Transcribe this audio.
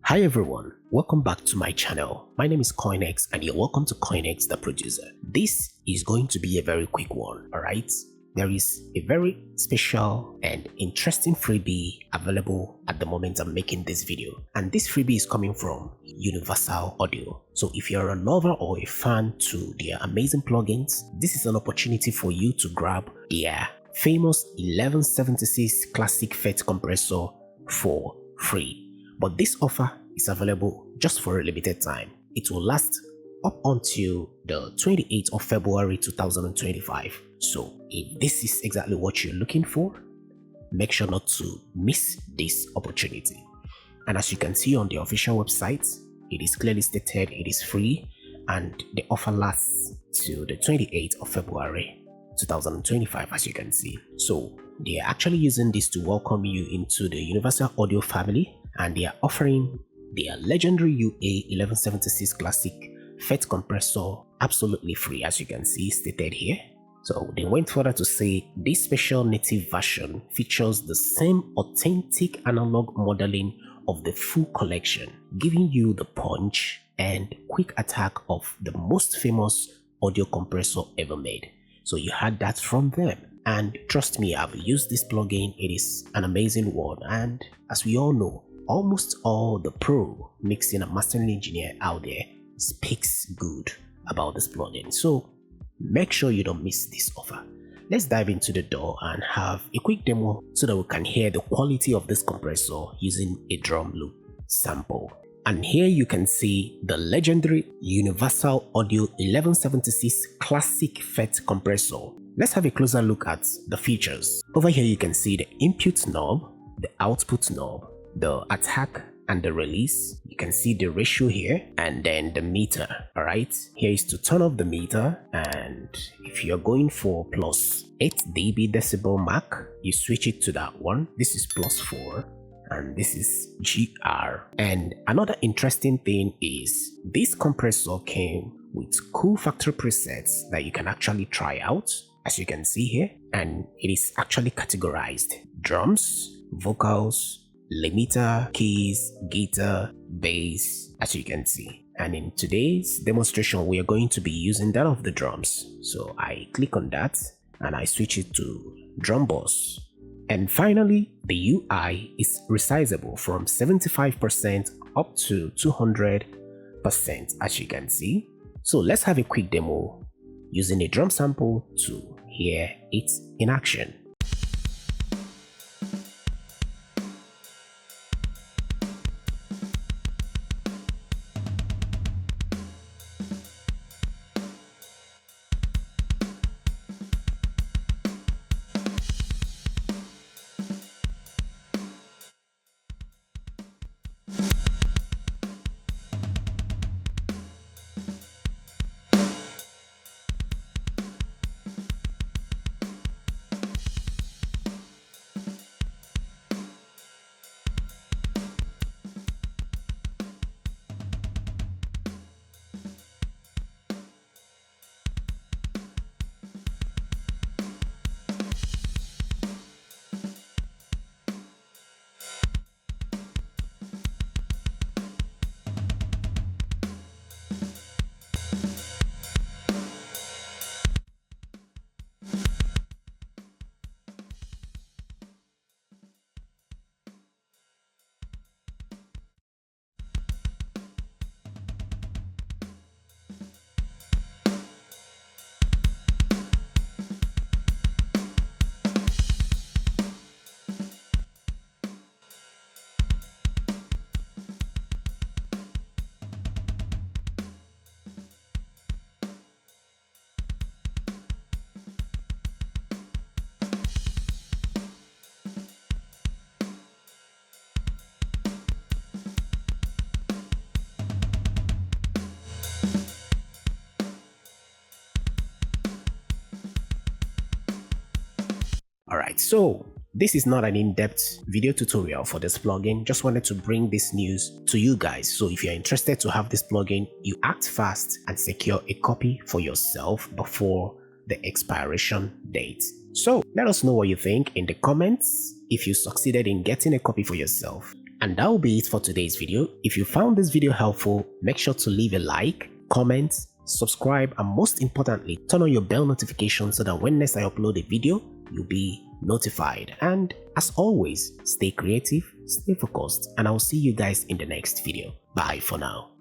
Hi everyone, welcome back to my channel. My name is CoinX and you're welcome to CoinX the producer. This is going to be a very quick one, alright? There is a very special and interesting freebie available at the moment I'm making this video, and this freebie is coming from Universal Audio. So if you're a lover or a fan to their amazing plugins, this is an opportunity for you to grab their famous 1176 classic FET compressor for free. But this offer is available just for a limited time. It will last up until the 28th of February 2025. So if this is exactly what you're looking for, make sure not to miss this opportunity. And as you can see on the official website, it is clearly stated it is free and the offer lasts till the 28th of February 2025, as you can see. So they are actually using this to welcome you into the Universal Audio family, and they are offering their legendary UA 1176 classic FET compressor absolutely free, as you can see stated here. So they went further to say this special native version features the same authentic analog modeling of the full collection, giving you the punch and quick attack of the most famous audio compressor ever made. So you had that from them. And trust me, I've used this plugin. It is an amazing one, and as we all know, almost all the pro mixing and mastering engineer out there speaks good about this plugin. So make sure you don't miss this offer. Let's dive into the door and have a quick demo so that we can hear the quality of this compressor using a drum loop sample. And here you can see the legendary Universal Audio 1176 classic FET compressor. Let's have a closer look at the features. Over here you can see the input knob, the output knob, the attack and the release. You can see the ratio here, and then the meter. Alright, here is to turn off the meter, and if you're going for plus 8 dB decibel mark, you switch it to that one. This is plus 4 and this is GR. And another interesting thing is this compressor came with cool factory presets that you can actually try out, as you can see here, and it is actually categorized: drums, vocals, limiter, keys, guitar, bass, as you can see. And in today's demonstration we are going to be using that of the drums, so I click on that and I switch it to drum boss. And finally, the UI is resizable from 75% up to 200%, as you can see. So let's have a quick demo using a drum sample to hear it in action. Alright, so this is not an in-depth video tutorial for this plugin. Just wanted to bring this news to you guys. So if you're interested to have this plugin, you act fast and secure a copy for yourself before the expiration date. So let us know what you think in the comments if you succeeded in getting a copy for yourself. And that will be it for today's video. If you found this video helpful, make sure to leave a like, comment, subscribe, and most importantly, turn on your bell notification so that when next I upload a video, you'll be notified. And as always, stay creative, stay focused, and I'll see you guys in the next video. Bye for now.